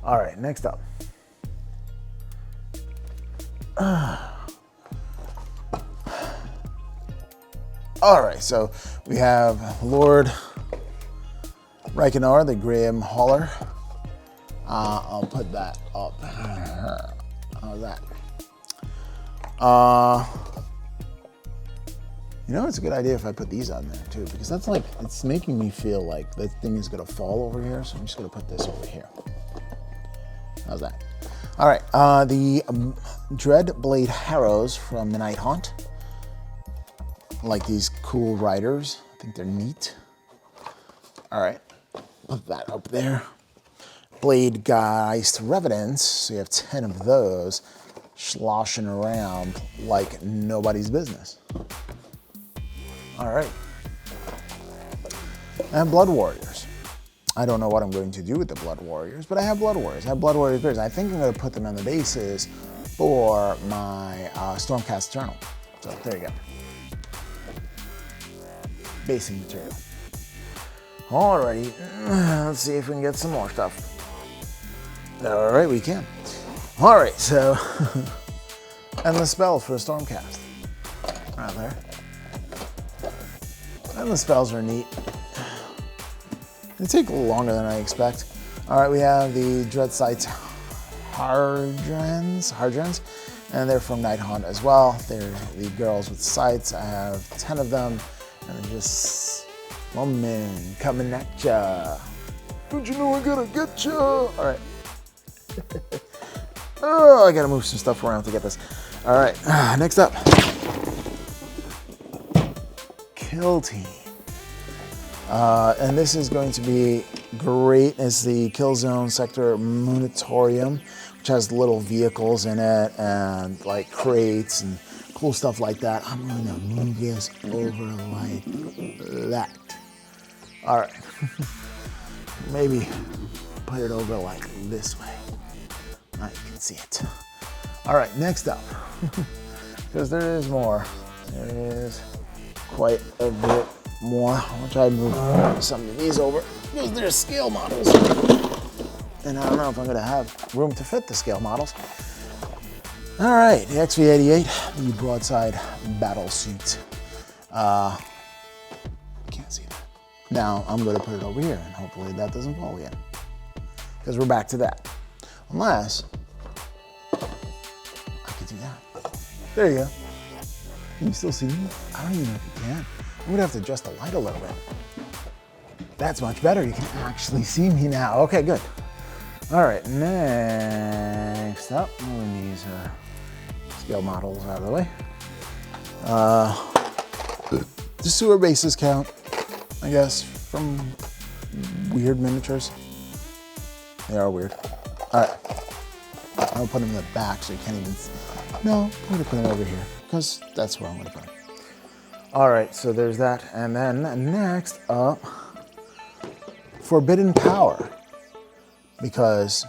All right, next up. All right, so we have Lord Reikenor, the Graham Hauler. I'll put that up. How's that? You know, it's a good idea if I put these on there too, because that's like, it's making me feel like the thing is gonna fall over here, so I'm just gonna put this over here. How's that? All right, the Dread Blade Harrows from the Night Haunt. Like these cool riders, I think they're neat. All right, put that up there. Blade Geist Revenants, so you have 10 of those sloshing around like nobody's business. All right. And Blood Warriors. I don't know what I'm going to do with the Blood Warriors, but I have Blood Warriors. I have Blood Warriors bears. I think I'm going to put them on the bases for my Stormcast Eternal. So there you go. Basing material. Alrighty, let's see if we can get some more stuff. All right, we can. All right, so endless spells for a Stormcast. Right there. Endless spells are neat. They take a little longer than I expect. All right, we have the Dread Sights Hardrens, and they're from Night Haunt as well. They're the girls with sights. I have 10 of them, and they're just woman coming at ya. Don't you know I gotta get ya? All right. Oh, I gotta move some stuff around to get this. All right, next up. Kill Team. And this is going to be great. It's the Kill Zone Sector Munitorium, which has little vehicles in it and like crates and cool stuff like that. I'm gonna move this over like that. All right. Maybe put it over like this way. Now you can see it. All right, next up, because there is more. There is quite a bit more. I'll try to move some of these over because they're scale models. And I don't know if I'm gonna have room to fit the scale models. All right, the XV-88, the broadside battle suit. Can't see that. Now I'm gonna put it over here and hopefully that doesn't fall again. Because we're back to that. Unless I could do that. There you go. Can you still see me? I don't even know if you can. I'm gonna have to adjust the light a little bit. That's much better. You can actually see me now. Okay, good. All right, next up, move these scale models out of the way. The sewer bases count, I guess, from weird miniatures. They are weird. All right, I'll put them in the back so you can't even, no, I'm gonna put them over here because that's where I'm gonna put them. All right, so there's that. And then next up, Forbidden Power, because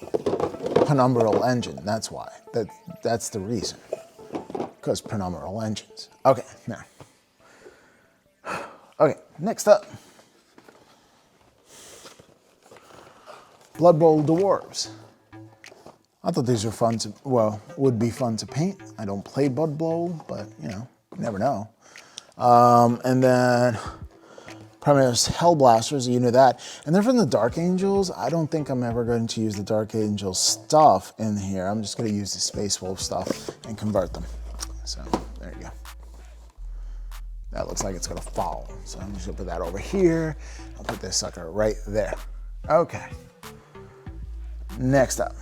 Penumbral Engine, that's why. That's the reason, because Penumbral Engines. Okay, now. Okay, next up. Blood Bowl Dwarves. I thought these were fun to, well, would be fun to paint. I don't play Blood Bowl, but you know, you never know. And then Primaris Hellblasters, you know that. And they're from the Dark Angels. I don't think I'm ever going to use the Dark Angel stuff in here. I'm just going to use the Space Wolf stuff and convert them. So there you go. That looks like it's going to fall. So I'm just going to put that over here. I'll put this sucker right there. Okay. Next up,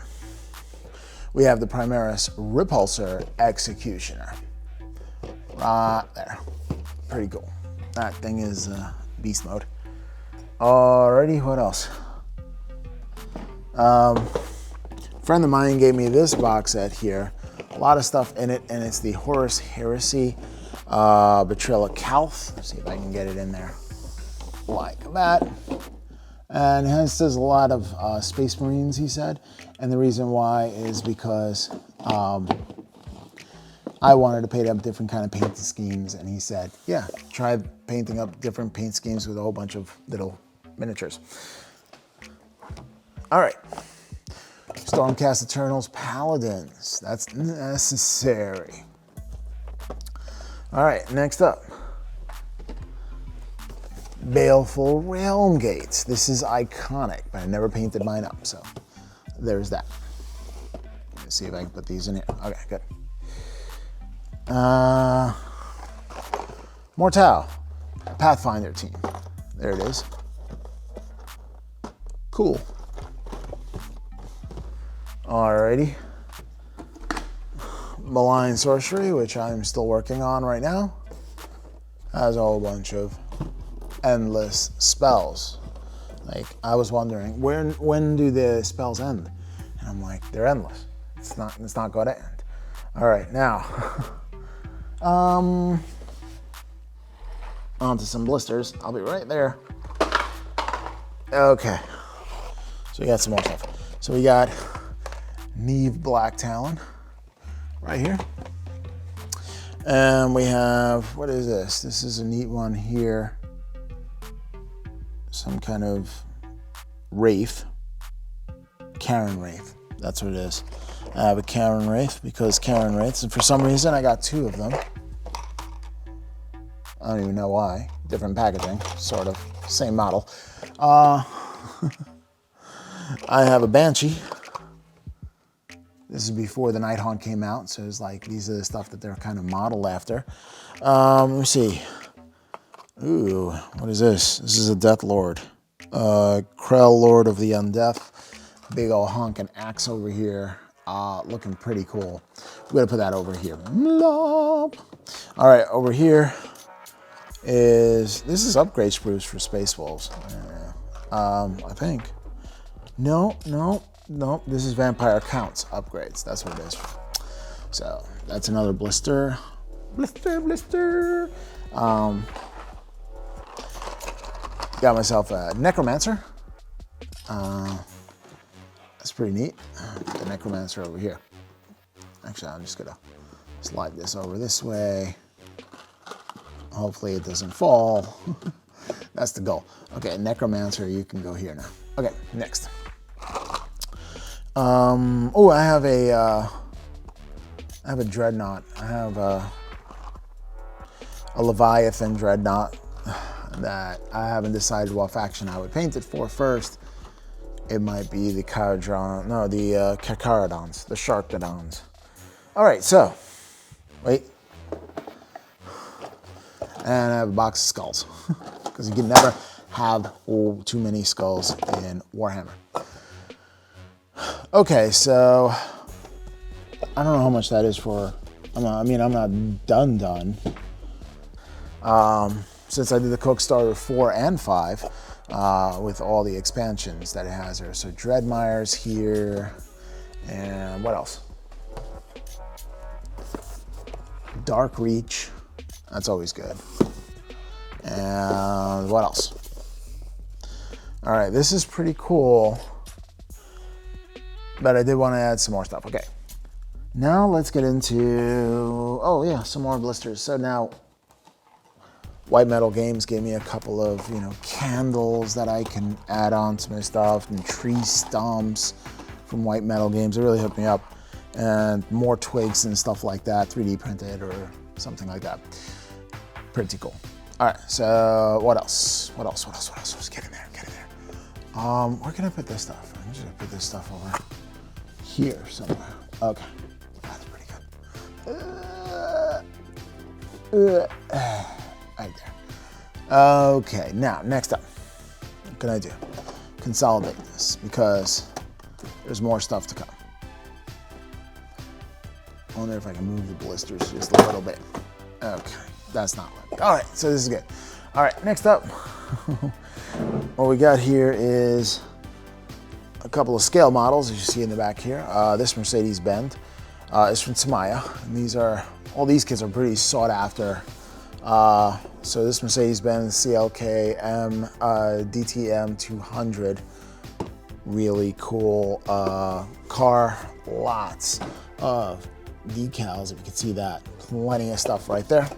we have the Primaris Repulsor Executioner. Right there. Pretty cool. That thing is beast mode. Alrighty, what else? Friend of mine gave me this box set here. A lot of stuff in it, and it's the Horus Heresy Betrayal of Calth. Let's see if I can get it in there like that. And it says a lot of Space Marines, he said. And the reason why is because I wanted to paint up different kind of paint schemes, and he said, yeah, try painting up different paint schemes with a whole bunch of little miniatures. All right, Stormcast Eternals Paladins, that's necessary. All right, next up, Baleful Realm Gates. This is iconic, but I never painted mine up, so there's that. Let's see if I can put these in here. Okay, good. Mortal, Pathfinder team. There it is. Cool. Alrighty. Malign Sorcery, which I'm still working on right now, has a whole bunch of endless spells. Like, I was wondering, when do the spells end? And I'm like, they're endless. It's not going to end. All right, now, on to some blisters. I'll be right there. Okay, so we got some more stuff. So we got Neve Black Talon right here. And we have, what is this? This is a neat one here. Some kind of wraith. Karen Wraith. That's what it is. I have a Karen Wraith because Karen Wraiths, and for some reason I got 2 of them. I don't even know why. Different packaging, sort of. Same model. I have a Banshee. This is before the Nighthaunt came out, so it's like, these are the stuff that they're kind of modeled after. Let me see. Ooh, what is this? This is a Death Lord. Krell Lord of the Undeath. Big ol' honking axe over here. Looking pretty cool. We're gonna put that over here. All right, over here this is upgrade sprues for Space Wolves. I think. No, this is Vampire Counts upgrades. That's what it is. So that's another blister. Blister. Got myself a Necromancer. That's pretty neat. The Necromancer over here. Actually, I'm just gonna slide this over this way. Hopefully it doesn't fall. That's the goal. Okay, Necromancer, you can go here now. Okay, next. Oh, I have a Dreadnought. I have a Leviathan Dreadnought that I haven't decided what faction I would paint it for first. It might be the Carcharodons, the Sharktodons. All right, so, wait. And I have a box of skulls, because you can never have too many skulls in Warhammer. Okay, so, I don't know how much that is for, I'm not done. Since I did the Kickstarter 4 and 5, with all the expansions that it has there. So Dreadmire's here, and what else? Dark Reach, that's always good. And what else? All right, this is pretty cool, but I did want to add some more stuff. Okay, now let's get into, oh yeah, some more blisters. So now, White Metal Games gave me a couple of, candles that I can add on to my stuff, and tree stumps from White Metal Games. It really hooked me up. And more twigs and stuff like that, 3D printed or something like that. Pretty cool. All right, so what else? Get in there. Where can I put this stuff? I'm just gonna put this stuff over here somewhere. Okay, that's pretty good. Right there. Okay, now, next up, what can I do? Consolidate this, because there's more stuff to come. I wonder if I can move the blisters just a little bit. Okay, that's not working. All right, so this is good. All right, next up, what we got here is a couple of scale models, as you see in the back here. This Mercedes-Benz is from Tamaya, and all these kits are pretty sought after. So this Mercedes-Benz CLK DTM 200, really cool car, lots of decals, if you can see that, plenty of stuff right there.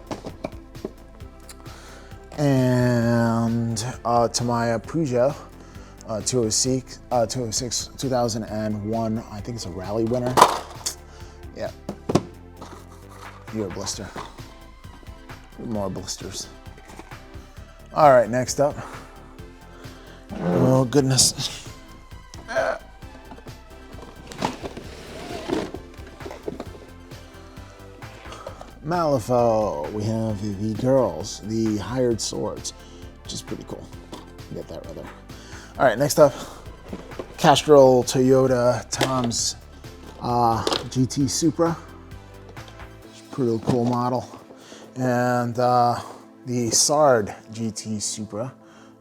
And Tamaya Peugeot 206, 2001, I think it's a rally winner. Yeah, you're a blister. More blisters. All right, next up. Oh, goodness. Malifaux. We have the girls, the hired swords, which is pretty cool. Get that right there. All right, next up, Castrol Toyota Tom's GT Supra. Pretty cool model. And the Sard GT Supra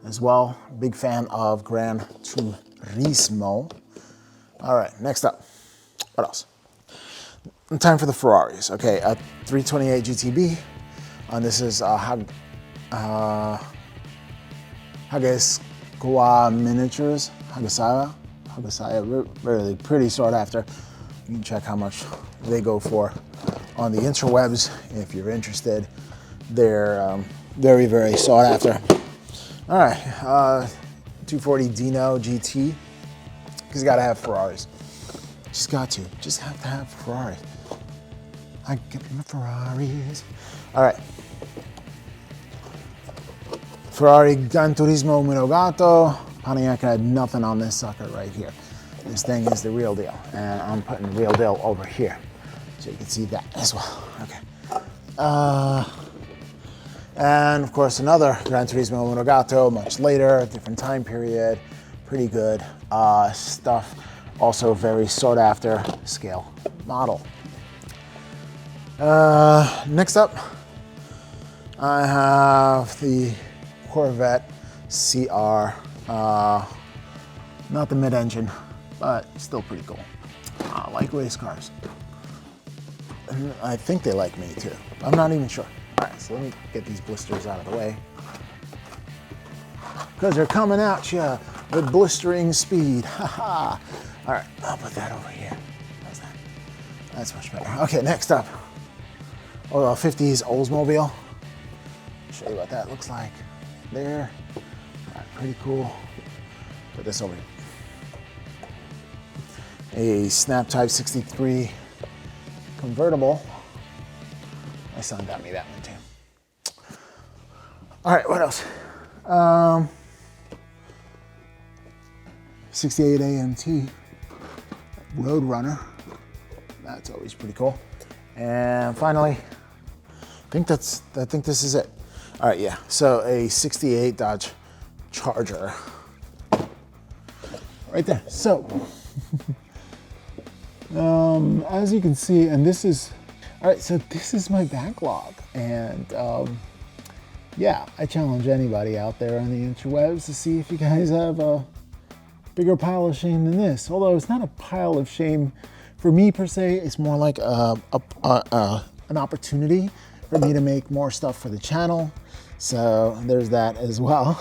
as well. Big fan of Gran Turismo. All right, next up, what else? Time for the Ferraris. Okay, a 328 GTB. And this is Hagasqua Miniatures. Hagasaya, really pretty sought after. You can check how much they go for on the interwebs if you're interested. They're very, very sought after. All right, 240 Dino GT, because you gotta have Ferraris. Just have to have Ferraris. I get my Ferraris. All right. Ferrari Gran Turismo Minogato. Pontiac had nothing on this sucker right here. This thing is the real deal. And I'm putting the real deal over here. So you can see that as well. Okay. And of course another Gran Turismo Minogato, much later, different time period. Pretty good stuff. Also very sought after scale model. Next up, I have the Corvette CR. Not the mid-engine, but still pretty cool. I like race cars. And I think they like me too. I'm not even sure. All right, so let me get these blisters out of the way. Because they're coming at you with blistering speed. Haha. All right, I'll put that over here. How's that? That's much better. Okay, next up. Oh, 50s Oldsmobile. Show you what that looks like there. All right, pretty cool. Put this over here. A Snap Type 63 convertible. My son got me that one too. All right, what else? 68 AMT Roadrunner. That's always pretty cool. And finally, I think this is it. All right, yeah. So a 68 Dodge Charger. Right there. So, as you can see, and this is, all right, so this is my backlog. And yeah, I challenge anybody out there on the interwebs to see if you guys have a bigger pile of shame than this. Although it's not a pile of shame for me per se, it's more like an opportunity for me to make more stuff for the channel. So there's that as well.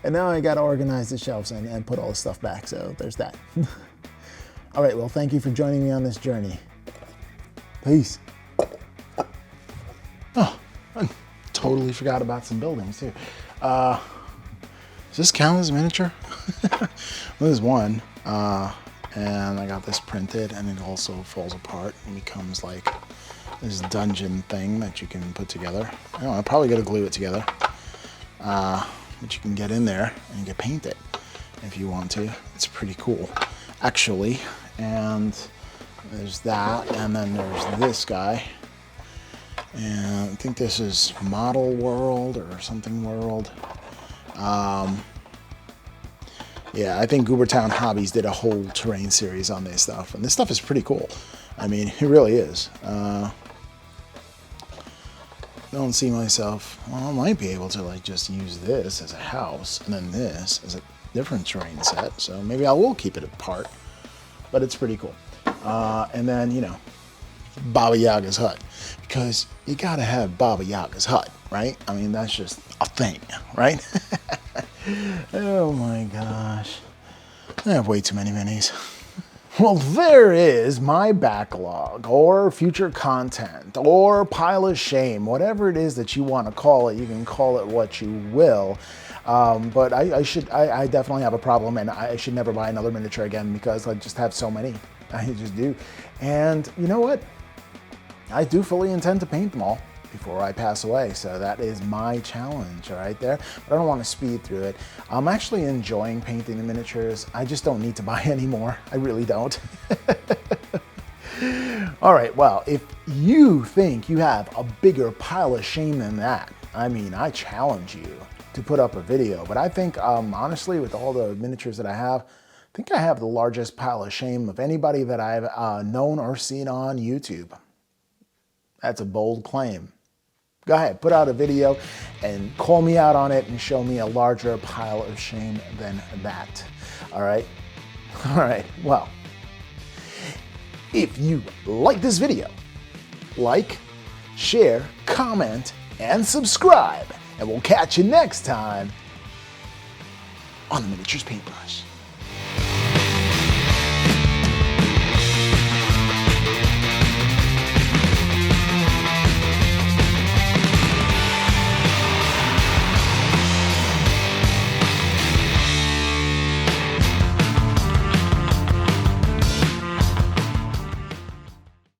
And now I gotta organize the shelves and put all the stuff back, so there's that. All right, well, thank you for joining me on this journey. Peace. Oh, I totally forgot about some buildings too. Does this count as a miniature? Well, there's one. And I got this printed, and it also falls apart and becomes like this dungeon thing that you can put together. I don't know, I'm probably gonna glue it together. But you can get in there and you can paint it if you want to. It's pretty cool, actually. And there's that, and then there's this guy. And I think this is Model World or something World. Yeah, I think Goobertown Hobbies did a whole terrain series on this stuff, and this stuff is pretty cool. I mean, it really is. Don't see myself, well, I might be able to like just use this as a house and then this as a different terrain set. So maybe I will keep it apart, but it's pretty cool. And then, you know, Baba Yaga's hut, because you gotta have Baba Yaga's hut, right? I mean, that's just a thing, right? Oh my gosh. I have way too many minis. Well, there is my backlog, or future content, or pile of shame, whatever it is that you want to call it. You can call it what you will. But I definitely have a problem, and I should never buy another miniature again because I just have so many. I just do. And you know what? I do fully intend to paint them all before I pass away. So that is my challenge right there. But I don't want to speed through it. I'm actually enjoying painting the miniatures. I just don't need to buy any more. I really don't. All right, well, if you think you have a bigger pile of shame than that, I mean, I challenge you to put up a video. But I think, honestly, with all the miniatures that I think I have the largest pile of shame of anybody that I've known or seen on YouTube. That's a bold claim. Go ahead, put out a video and call me out on it and show me a larger pile of shame than that. All right? All right, well, if you like this video, like, share, comment, and subscribe. And we'll catch you next time on the Miniatures Paintbrush.